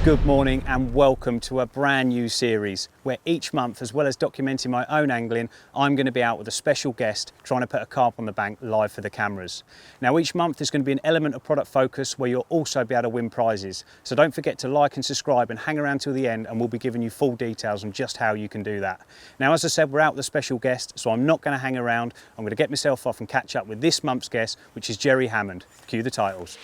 Good morning and welcome to a brand new series where each month, as well as documenting my own angling, I'm going to be out with a special guest trying to put a carp on the bank live for the cameras. Now each month there's going to be an element of product focus where you'll also be able to win prizes. So don't forget to like and subscribe and hang around till the end, and we'll be giving you full details on just how you can do that. Now as I said, we're out with a special guest, so I'm not going to hang around. I'm going to get myself off and catch up with this month's guest, which is Jerry Hammond. Cue the titles.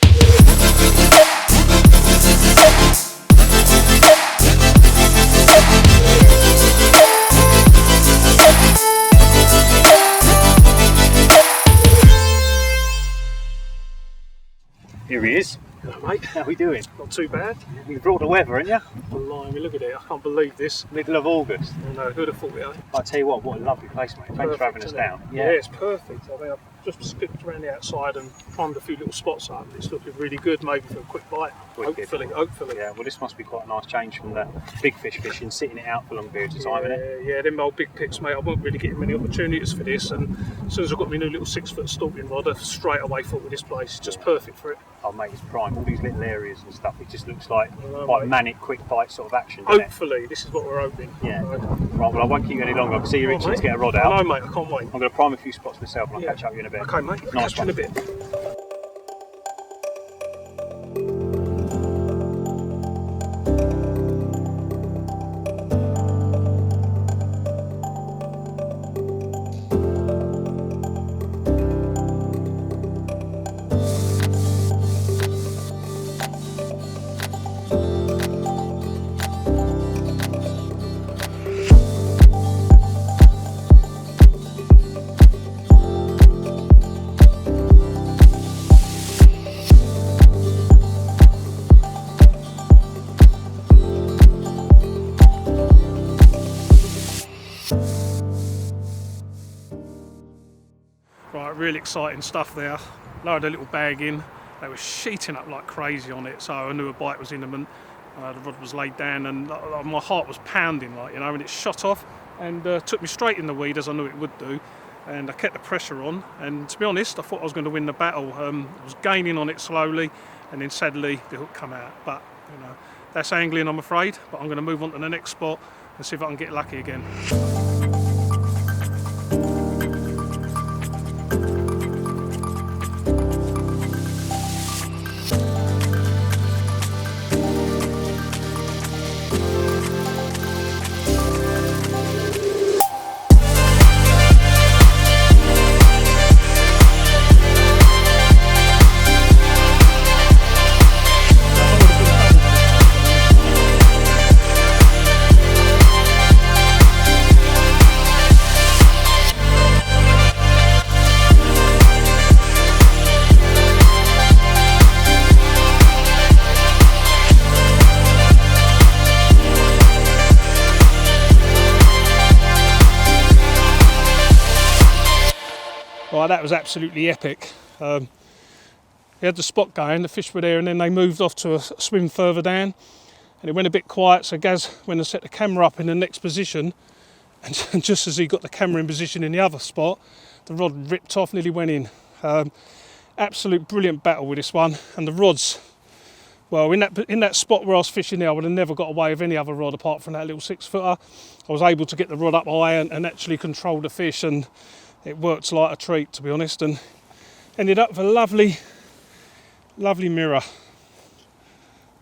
Here he is. Hello mate, How are we doing? not too bad. You brought the weather, haven't you? Blimey, look at it, I can't believe this. Middle of August. I know, who'd have thought it? I tell you what a lovely place, mate. Thanks for having us down. Yeah, it's perfect. I mean, I've just skipped around the outside and primed a few little spots up. It's looking really good, maybe for a quick bite. Hopefully. Yeah, well this must be quite a nice change from the big fish fishing, sitting it out for long periods of time, isn't it? Yeah, them old big picks, mate, I won't really get many opportunities for this, and as soon as I've got my new little 6-foot stalking rod, I straight away thought with this place, it's just perfect for it. Oh mate, it's prime. All these little areas and stuff, it just looks like quite manic, quick bite sort of action, doesn't Hopefully, this is what we're hoping. Yeah. Right, well I won't keep you any longer. I can see you're itching to get a rod out. No mate, I can't wait. I'm going to prime a few spots myself and I'll catch up with you in a bit. Okay mate, Nice catch you in a bit. Right, really exciting stuff there. Lowered a little bag in. They were sheeting up like crazy on it, so I knew a bite was imminent. The rod was laid down and my heart was pounding, like, you know, and it shot off and took me straight in the weed as I knew it would do. And I kept the pressure on, and to be honest, I thought I was going to win the battle. I was gaining on it slowly, and then sadly the hook come out. But you know, that's angling, I'm afraid. But I'm going to move on to the next spot and see if I can get lucky again. Right, that was absolutely epic. We had the spot going, the fish were there, and then they moved off to a swim further down, and it went a bit quiet, so Gaz went and set the camera up in the next position, and just as he got the camera in position in the other spot, the rod ripped off, nearly went in. Absolute brilliant battle with this one, and the rods, well, in that spot where I was fishing there, I would have never got away with any other rod apart from that little 6-footer. I was able to get the rod up high and actually control the fish, and it worked like a treat, to be honest, and ended up with a lovely, lovely mirror.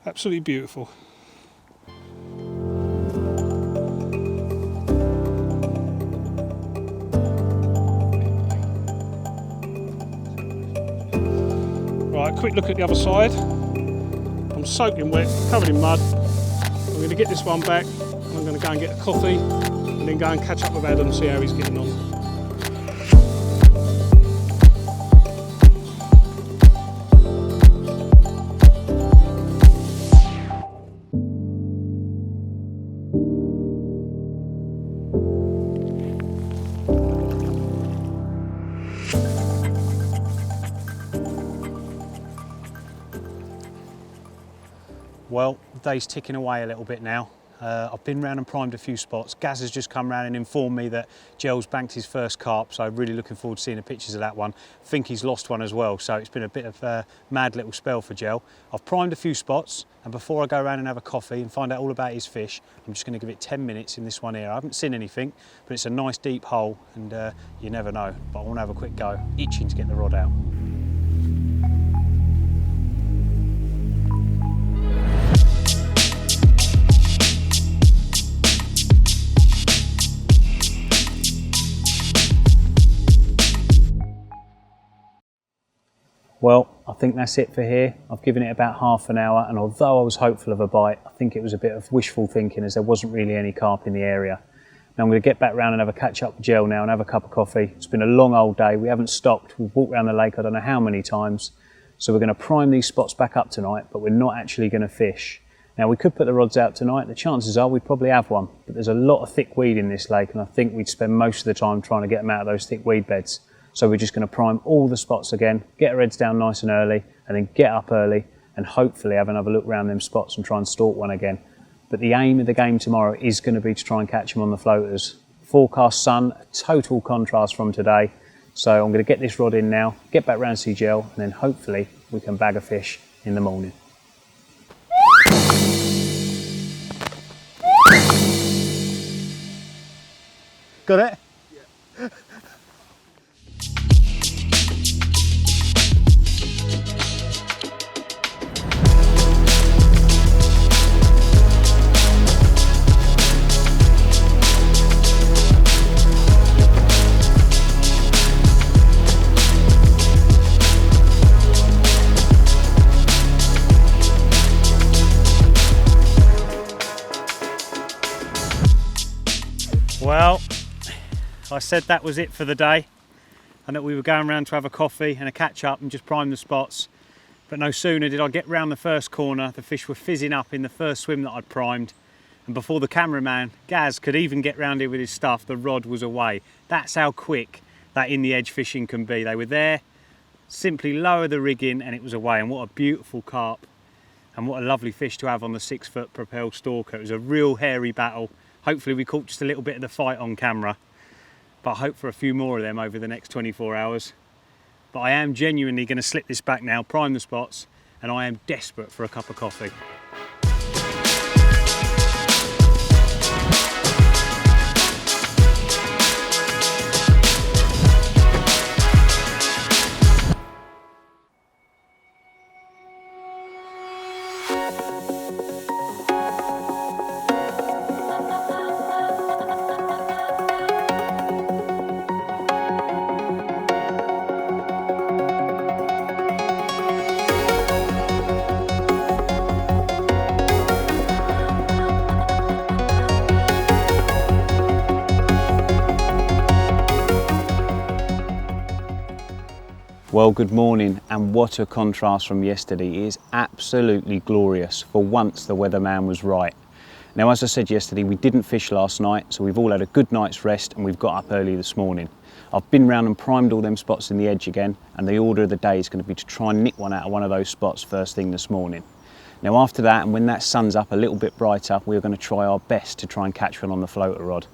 Absolutely beautiful. Right, quick look at the other side. I'm soaking wet, covered in mud. I'm going to get this one back. I'm going to go and get a coffee and then go and catch up with Adam and see how he's getting on. Well, the day's ticking away a little bit now. I've been round and primed a few spots. Gaz has just come round and informed me that Gel's banked his first carp, so I'm really looking forward to seeing the pictures of that one. I think he's lost one as well, so it's been a bit of a mad little spell for Gel. I've primed a few spots, and before I go around and have a coffee and find out all about his fish, I'm just going to give it 10 minutes in this one here. I haven't seen anything, but it's a nice deep hole, and you never know. But I want to have a quick go, itching to get the rod out. Well, I think that's it for here. I've given it about half an hour, and although I was hopeful of a bite, I think it was a bit of wishful thinking as there wasn't really any carp in the area. Now I'm going to get back round and have a catch up with Gel now and have a cup of coffee. It's been a long old day. We haven't stopped. We've walked around the lake I don't know how many times. So we're going to prime these spots back up tonight, but we're not actually going to fish. Now we could put the rods out tonight. The chances are we'd probably have one, but there's a lot of thick weed in this lake, and I think we'd spend most of the time trying to get them out of those thick weed beds. So we're just going to prime all the spots again, get our heads down nice and early, and then get up early and hopefully have another look around them spots and try and stalk one again. But the aim of the game tomorrow is going to be to try and catch them on the floaters. Forecast sun, a total contrast from today. So I'm going to get this rod in now, get back round to see Gel, and then hopefully we can bag a fish in the morning. Got it? Yeah. Well, I said that was it for the day and that we were going round to have a coffee and a catch up and just prime the spots. But no sooner did I get round the first corner, the fish were fizzing up in the first swim that I'd primed. And before the cameraman, Gaz, could even get round here with his stuff, the rod was away. That's how quick that in the edge fishing can be. They were there, simply lower the rig in and it was away. And what a beautiful carp and what a lovely fish to have on the 6-foot Propel Stalker. It was a real hairy battle. Hopefully we caught just a little bit of the fight on camera, but I hope for a few more of them over the next 24 hours. But I am genuinely going to slip this back now, prime the spots, and I am desperate for a cup of coffee. Well, good morning, and what a contrast from yesterday. It is absolutely glorious. For once the weatherman was right. Now, as I said yesterday, we didn't fish last night, so we've all had a good night's rest and we've got up early this morning. I've been round and primed all them spots in the edge again, and the order of the day is going to be to try and nick one out of one of those spots first thing this morning. Now after that, and when that sun's up a little bit brighter, we're going to try our best to try and catch one on the floater rod.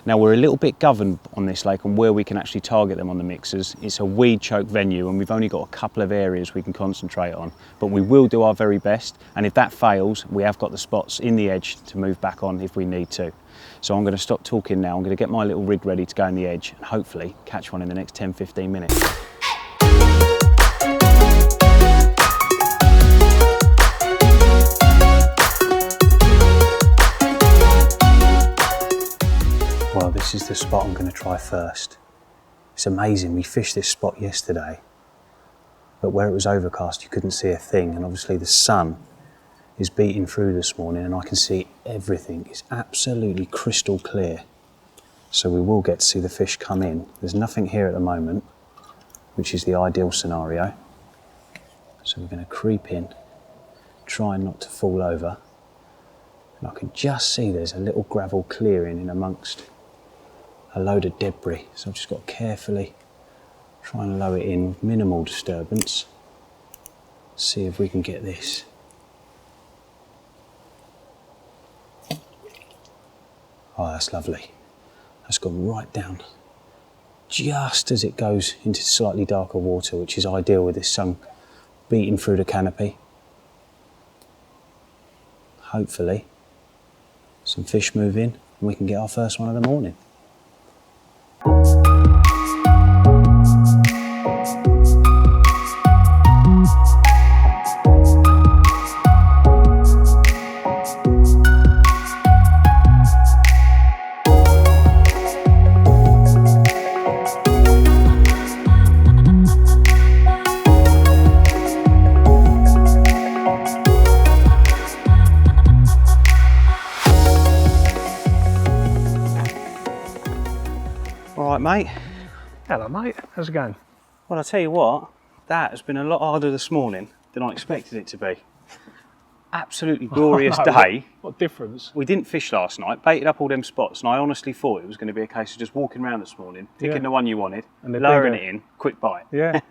Now we're a little bit governed on this lake on where we can actually target them on the mixers. It's a weed choked venue and we've only got a couple of areas we can concentrate on, but we will do our very best, and if that fails we have got the spots in the edge to move back on if we need to. So I'm going to stop talking now, I'm going to get my little rig ready to go in the edge and hopefully catch one in the next 10-15 minutes. Well, this is the spot I'm going to try first. It's amazing, we fished this spot yesterday, but where it was overcast you couldn't see a thing, and obviously the sun is beating through this morning and I can see everything. It's absolutely crystal clear. So we will get to see the fish come in. There's nothing here at the moment, which is the ideal scenario. So we're going to creep in, try not to fall over. And I can just see there's a little gravel clearing in amongst a load of debris, so I've just got to carefully try and lower it in with minimal disturbance. See if we can get this. Oh, that's lovely. That's gone right down just as it goes into slightly darker water, which is ideal with this sun beating through the canopy. Hopefully some fish move in and we can get our first one of the morning. Mate. Hello mate, how's it going? Well, I'll tell you what, that has been a lot harder this morning than I expected it to be. Absolutely glorious day. What difference? We didn't fish last night, baited up all them spots, and I honestly thought it was going to be a case of just walking around this morning, picking the one you wanted, and lowering it in, quick bite. Yeah. But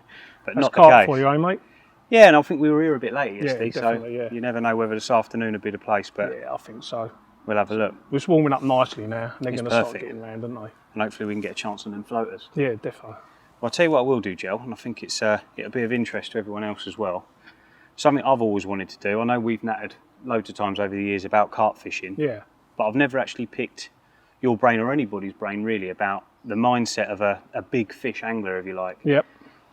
That's not the carp case. for you, eh mate? Yeah, and I think we were here a bit late yesterday, so yeah. you never know whether this afternoon would be the place, but Yeah, I think so. we'll have a look. We're just warming up nicely now, and they're It's going to start perfect. getting round, aren't they? And hopefully we can get a chance on them floaters. Yeah, definitely. Well, I'll tell you what I will do, Gel, and I think it'll be of interest to everyone else as well. Something I've always wanted to do. I know we've nattered loads of times over the years about carp fishing, Yeah. but I've never actually picked your brain or anybody's brain really about the mindset of a big fish angler, if you like. Yep.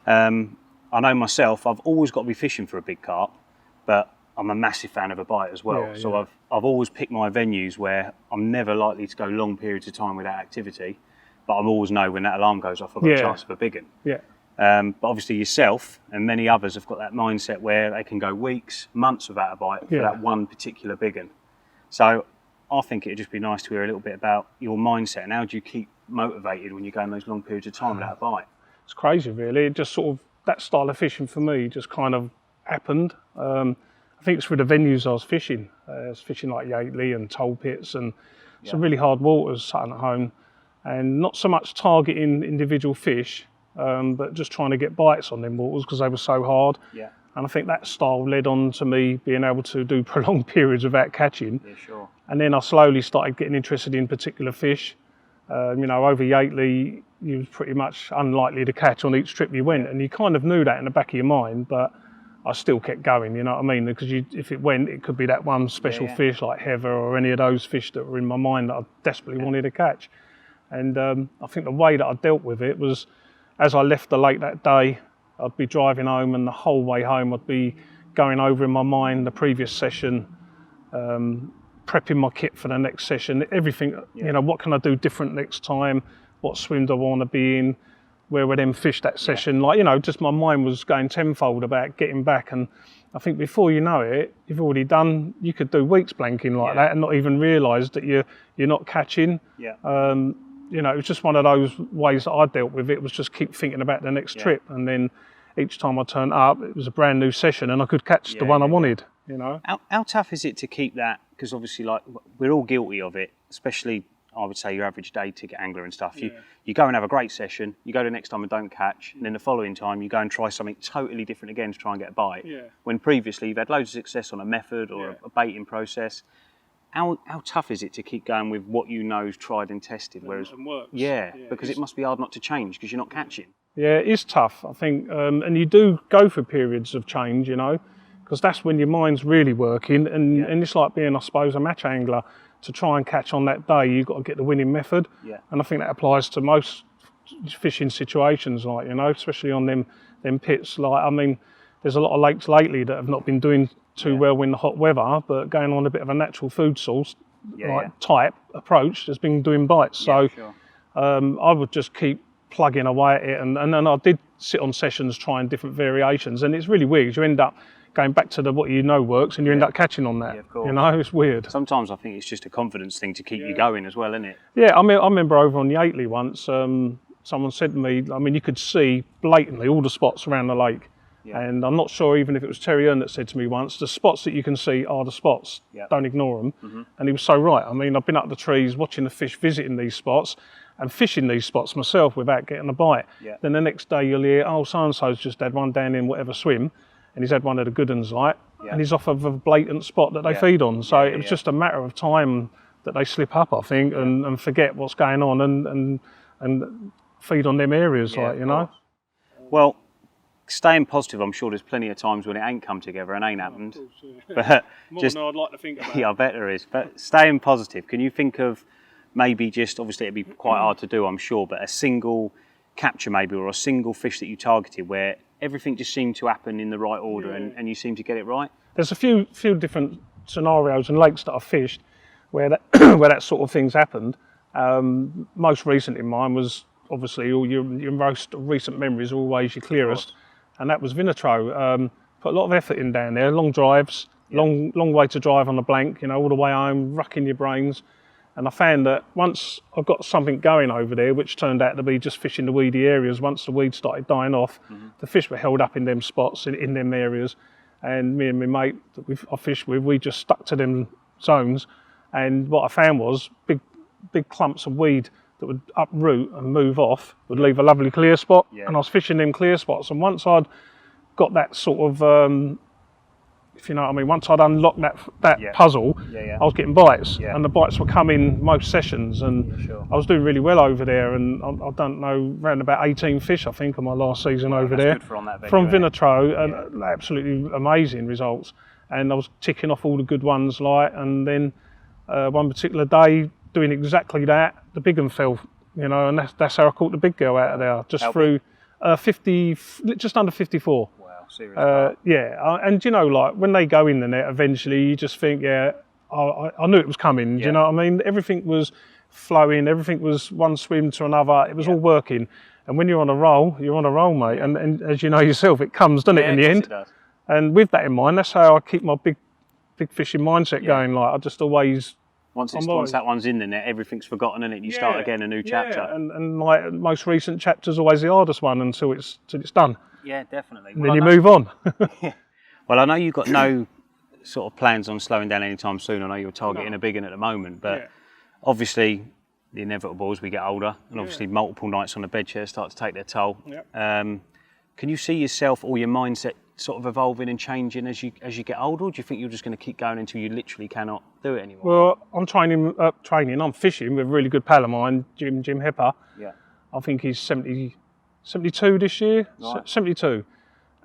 I know myself, I've always got to be fishing for a big carp, but I'm a massive fan of a bite as well. Yeah, so yeah. I've always picked my venues where I'm never likely to go long periods of time without activity, but I always know when that alarm goes off, I've got a chance of a big one. Yeah. But obviously yourself and many others have got that mindset where they can go weeks, months without a bite for that one particular big one. So I think it'd just be nice to hear a little bit about your mindset and how do you keep motivated when you're going those long periods of time without a bite? It's crazy, really. It just sort of, that style of fishing for me just kind of happened. I think it's for the venues I was fishing. I was fishing like Yateley and Toll Pits and some really hard waters sitting at home. And not so much targeting individual fish, but just trying to get bites on them waters because they were so hard. Yeah. And I think that style led on to me being able to do prolonged periods without catching. Yeah, sure. And then I slowly started getting interested in particular fish. You know, over Yateley, you was pretty much unlikely to catch on each trip you went, and you kind of knew that in the back of your mind, but I still kept going, you know what I mean? Because if it went, it could be that one special fish like heather or any of those fish that were in my mind that I desperately wanted to catch. And I think the way that I dealt with it was, as I left the lake that day, I'd be driving home, and the whole way home I'd be going over in my mind the previous session, prepping my kit for the next session, everything, you know, what can I do different next time? What swim do I want to be in? Where would them fish that session? Like, you know, just my mind was going tenfold about getting back. And I think before you know it, you've already done, you could do weeks blanking like that and not even realise that you're not catching. Yeah. You know, it was just one of those ways that I dealt with it, was just keep thinking about the next trip. And then each time I turned up, it was a brand new session and I could catch the one I wanted, you know. How tough is it to keep that? Because obviously, like, we're all guilty of it, especially, I would say, your average day ticket angler and stuff. You go and have a great session, you go the next time and don't catch, and then the following time you go and try something totally different again to try and get a bite. Yeah. When previously you've had loads of success on a method or a baiting process. How tough is it to keep going with what you know is tried and tested? Whereas, and works. Because it must be hard not to change because you're not catching. Yeah, it is tough, I think. And you do go for periods of change, you know, because that's when your mind's really working. And it's like being, I suppose, a match angler. To try and catch on that day, you've got to get the winning method. Yeah. And I think that applies to most fishing situations, like, you know, especially on them pits. Like, I mean, there's a lot of lakes lately that have not been doing too well in the hot weather, but going on a bit of a natural food source type approach has been doing bites. So I would just keep plugging away at it. And then I did sit on sessions trying different variations. And it's really weird because you end up going back to what you know works and you end up catching on that. You know, it's weird. Sometimes I think it's just a confidence thing to keep you going as well, isn't it? Yeah, I remember over on Yateley once, someone said to me, I mean, you could see blatantly all the spots around the lake. Yeah. And I'm not sure even if it was Terry Earn that said to me once, the spots that you can see are the spots, don't ignore them. Mm-hmm. And he was so right. I mean, I've been up the trees watching the fish visiting these spots and fishing these spots myself without getting a bite. Yeah. Then the next day you'll hear, oh, so-and-so's just had one down in whatever swim, and he's had one of the good ones, like, and he's off of a blatant spot that they feed on. So it was just a matter of time that they slip up, I think, and forget what's going on and feed on them areas, like, you know. Well, staying positive, I'm sure there's plenty of times when it ain't come together and ain't happened. Course, yeah. But More just, than I'd like to think about. yeah, I bet there is. But staying positive, can you think of maybe just, obviously it'd be quite hard to do, I'm sure, but a single capture maybe, or a single fish that you targeted where everything just seemed to happen in the right order and you seem to get it right? There's a few different scenarios and lakes that I've fished where that where that sort of things happened. Most recent in mine was obviously all your most recent memories are always your clearest, and that was Vinatro. Put a lot of effort in down there, long drives, long way to drive on the blank, you know, all the way home, racking your brains. And I found that once I got something going over there, which turned out to be just fishing the weedy areas, once the weeds started dying off, the fish were held up in them spots, in them areas. And me and my mate that I fished with, we just stuck to them zones. And what I found was big clumps of weed that would uproot and move off, would leave a lovely clear spot. And I was fishing them clear spots. And once I'd got that sort of, if you know what I mean, once I'd unlocked that puzzle, I was getting bites, and the bites were coming most sessions, and I was doing really well over there. And I don't know, around about 18 fish, I think, on my last season over there from Vinatro, and absolutely amazing results. And I was ticking off all the good ones, like, and then one particular day doing exactly that, the big one fell, you know, and that's how I caught the big girl out of there, just through 50, just under 54. And you know, like when they go in the net, eventually you just think, I knew it was coming. Do you know what I mean? Everything was flowing, everything was one swim to another. It was all working. And when you're on a roll, mate. And as you know yourself, it comes, doesn't it, in the end? It does. And with that in mind, that's how I keep my big fishing mindset going. Like I just always. Once that one's in the net, everything's forgotten, and you start again a new chapter. And like most recent chapter's always the hardest one until it's done. Yeah, definitely. And then you move on. Well, I know you've got no sort of plans on slowing down anytime soon. I know you're targeting a big one at the moment, but obviously the inevitable as we get older, and obviously multiple nights on the bed chair start to take their toll. Can you see yourself or your mindset sort of evolving and changing as you get older, or do you think you're just going to keep going until you literally cannot do it anymore? Well, I'm I'm fishing with a really good pal of mine, Jim Hepper. I think he's 72 this year, 72.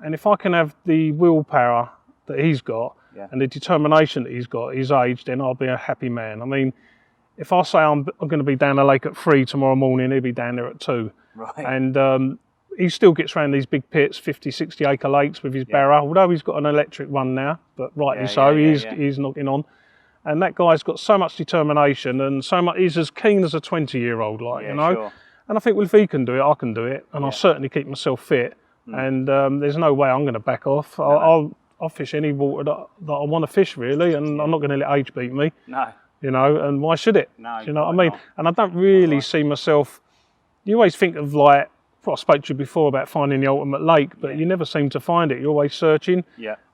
And if I can have the willpower that he's got and the determination that he's got at his age, then I'll be a happy man. I mean, if I say I'm going to be down the lake at 3 tomorrow morning, he'll be down there at 2. And he still gets around these big pits, 50, 60 acre lakes with his barra, although he's got an electric one now, but rightly so, he's knocking on. And that guy's got so much determination and so much, he's as keen as a 20-year-old, like, you know. Sure. And I think, well, if he can do it, I can do it. And I'll certainly keep myself fit. And there's no way I'm going to back off. I'll fish any water that I want to fish, really, and I'm not going to let age beat me. No. You know, and why should it? No, you know what I mean? And I don't really see myself, you always think of like, I spoke to you before about finding the ultimate lake, but you never seem to find it. You're always searching.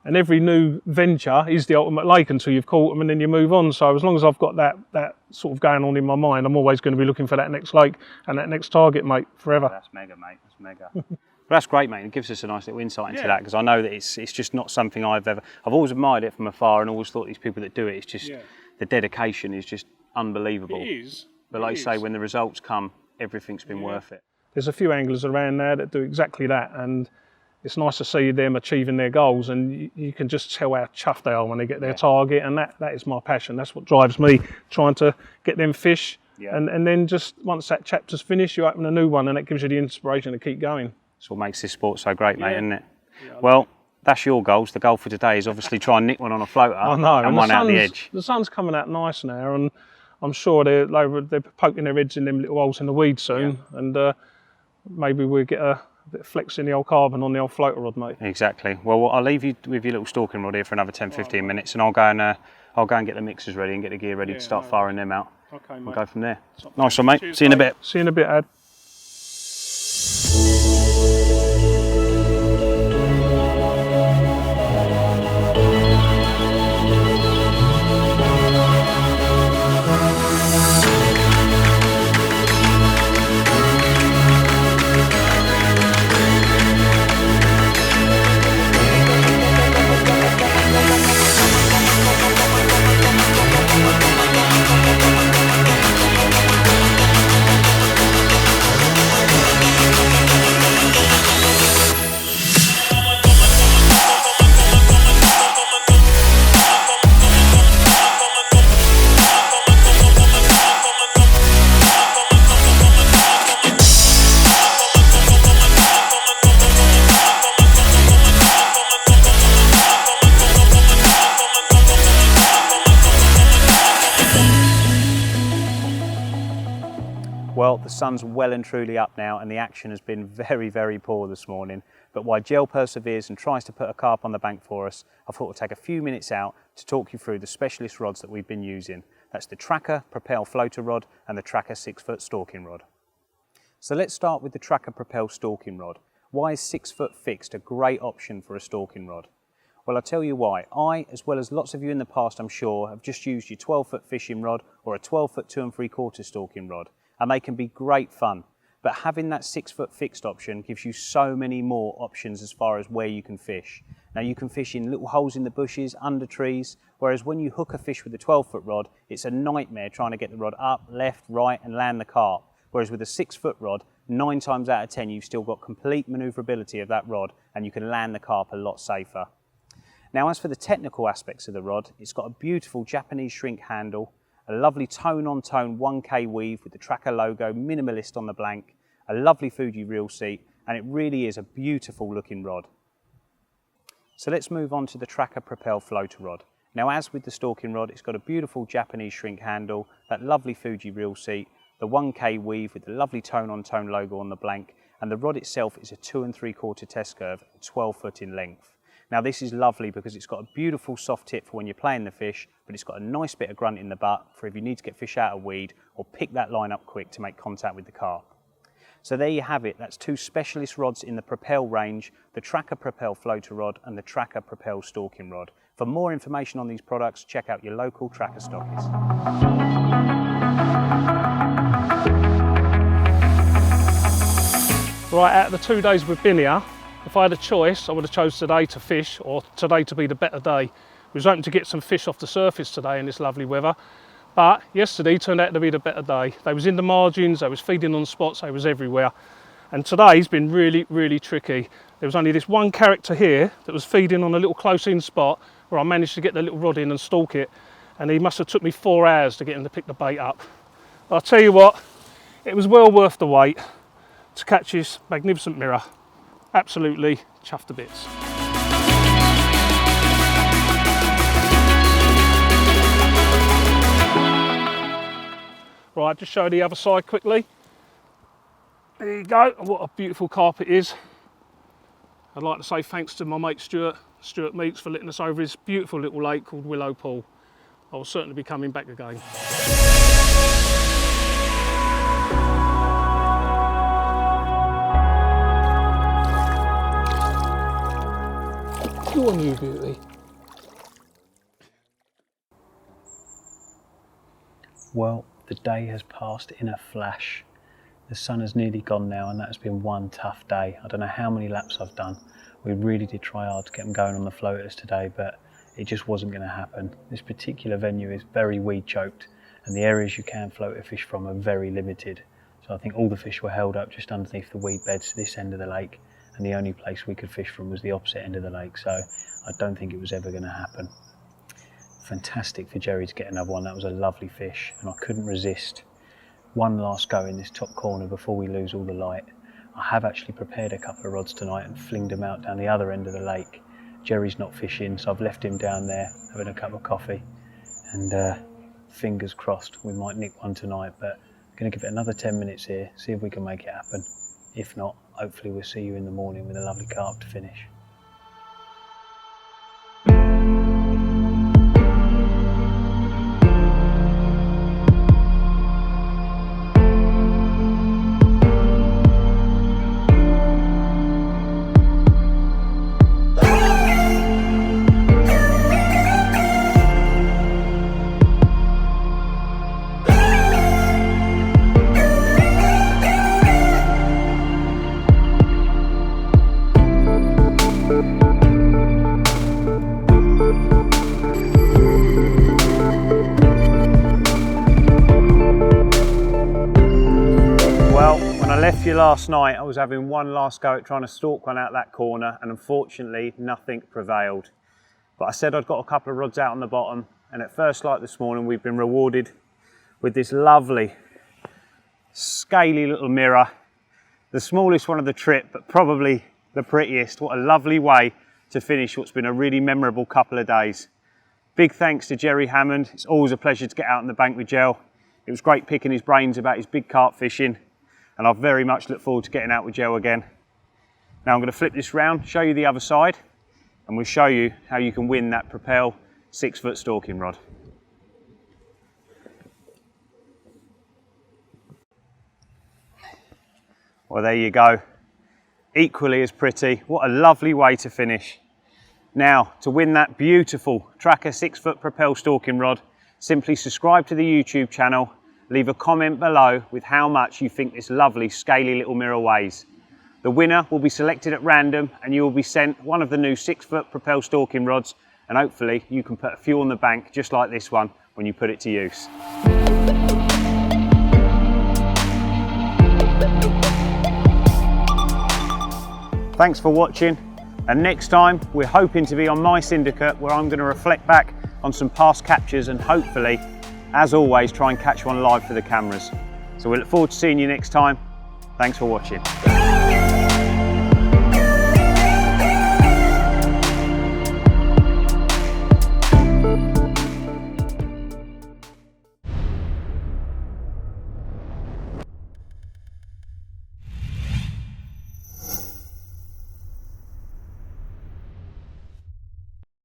And every new venture is the ultimate lake until you've caught them, and then you move on. So as long as I've got that sort of going on in my mind, I'm always going to be looking for that next lake and that next target, mate, forever. That's mega, mate. That's mega. Well, that's great, mate. It gives us a nice little insight into that, because I know that it's just not something I've always admired it from afar, and always thought these people that do it, it's just the dedication is just unbelievable. It is. But like you say, when the results come, everything's been worth it. There's a few anglers around there that do exactly that, and it's nice to see them achieving their goals, and you can just tell how chuffed they are when they get their target, and that is my passion. That's what drives me, trying to get them fish, and then just once that chapter's finished, you open a new one, and it gives you the inspiration to keep going. That's what makes this sport so great, mate, isn't it? Well, that's your goals. The goal for today is obviously try and nick one on a floater and one out the edge. The sun's coming out nice now, and I'm sure they're poking their heads in them little holes in the weeds soon, and maybe we'll get a bit of flex in the old carbon on the old floater rod, mate. Exactly. Well, I'll leave you with your little stalking rod here for another 10-15 minutes, and I'll go and get the mixers ready and get the gear ready to start firing them out. Okay, mate. We'll go from there. Nice one, mate. Cheers, see you in a bit. See you in a bit, Ad. Well, the sun's well and truly up now and the action has been very, very poor this morning. But while Gel perseveres and tries to put a carp on the bank for us, I thought we'd take a few minutes out to talk you through the specialist rods that we've been using. That's the Trakker Propel floater rod and the Trakker 6-foot stalking rod. So let's start with the Trakker Propel stalking rod. Why is 6-foot fixed a great option for a stalking rod? Well, I'll tell you why. I, as well as lots of you in the past I'm sure, have just used your 12-foot fishing rod or a 12-foot 2 3/4 stalking rod, and they can be great fun. But having that 6-foot fixed option gives you so many more options as far as where you can fish. Now you can fish in little holes in the bushes, under trees, whereas when you hook a fish with a 12-foot rod, it's a nightmare trying to get the rod up, left, right and land the carp. Whereas with a 6-foot rod, 9 times out of 10 you've still got complete manoeuvrability of that rod and you can land the carp a lot safer. Now as for the technical aspects of the rod, it's got a beautiful Japanese shrink handle, a lovely tone-on-tone 1K weave with the Trakker logo, minimalist on the blank, a lovely Fuji reel seat, and it really is a beautiful looking rod. So let's move on to the Trakker Propel floater rod. Now as with the stalking rod, it's got a beautiful Japanese shrink handle, that lovely Fuji reel seat, the 1K weave with the lovely tone-on-tone logo on the blank, and the rod itself is a 2 3/4 test curve, 12 foot in length. Now this is lovely because it's got a beautiful soft tip for when you're playing the fish, but it's got a nice bit of grunt in the butt for if you need to get fish out of weed or pick that line up quick to make contact with the carp. So there you have it, that's 2 specialist rods in the Propel range, the Trakker Propel floater rod and the Trakker Propel stalking rod. For more information on these products, check out your local Trakker stockist. Right, out of the 2 days we've been here, if I had a choice, I would have chose today to fish, or today to be the better day. We was hoping to get some fish off the surface today in this lovely weather, but yesterday turned out to be the better day. They was in the margins, they was feeding on spots, they was everywhere. And today's been really, really tricky. There was only this one character here that was feeding on a little close-in spot where I managed to get the little rod in and stalk it, and he must have took me 4 hours to get him to pick the bait up. But I'll tell you what, it was well worth the wait to catch this magnificent mirror. Absolutely chuffed to bits. Right, just show the other side quickly. There you go, what a beautiful carp it is. I'd like to say thanks to my mate Stuart Meeks for letting us over his beautiful little lake called Willow Pool. I will certainly be coming back again. Go on, you beauty. Well, the day has passed in a flash. The sun has nearly gone now and that has been one tough day. I don't know how many laps I've done. We really did try hard to get them going on the floaters today, but it just wasn't going to happen. This particular venue is very weed choked and the areas you can float a fish from are very limited. So I think all the fish were held up just underneath the weed beds this end of the lake, and the only place we could fish from was the opposite end of the lake, so I don't think it was ever going to happen. Fantastic for Jerry to get another one. That was a lovely fish and I couldn't resist. One last go in this top corner before we lose all the light. I have actually prepared a couple of rods tonight and flinged them out down the other end of the lake. Jerry's not fishing, so I've left him down there having a cup of coffee, and fingers crossed we might nick one tonight, but I'm going to give it another 10 minutes here, see if we can make it happen. If not, hopefully we'll see you in the morning with a lovely carp to finish. Last night I was having one last go at trying to stalk one out that corner and unfortunately nothing prevailed. But I said I'd got a couple of rods out on the bottom, and at first light this morning we've been rewarded with this lovely scaly little mirror, the smallest one of the trip but probably the prettiest. What a lovely way to finish what's been a really memorable couple of days. Big thanks to Jerry Hammond. It's always a pleasure to get out on the bank with Gel. It was great picking his brains about his big carp fishing, and I very much look forward to getting out with Joe again. Now I'm going to flip this round, show you the other side, and we'll show you how you can win that Propel 6-foot stalking rod. Well, there you go. Equally as pretty. What a lovely way to finish. Now, to win that beautiful Trakker 6-foot Propel stalking rod, simply subscribe to the YouTube channel, leave a comment below with how much you think this lovely scaly little mirror weighs. The winner will be selected at random and you will be sent one of the new 6-foot Propel stalking rods, and hopefully you can put a few on the bank just like this one when you put it to use. Thanks for watching, and next time we're hoping to be on my syndicate where I'm going to reflect back on some past captures and hopefully, as always, try and catch one live for the cameras. So we look forward to seeing you next time. Thanks for watching.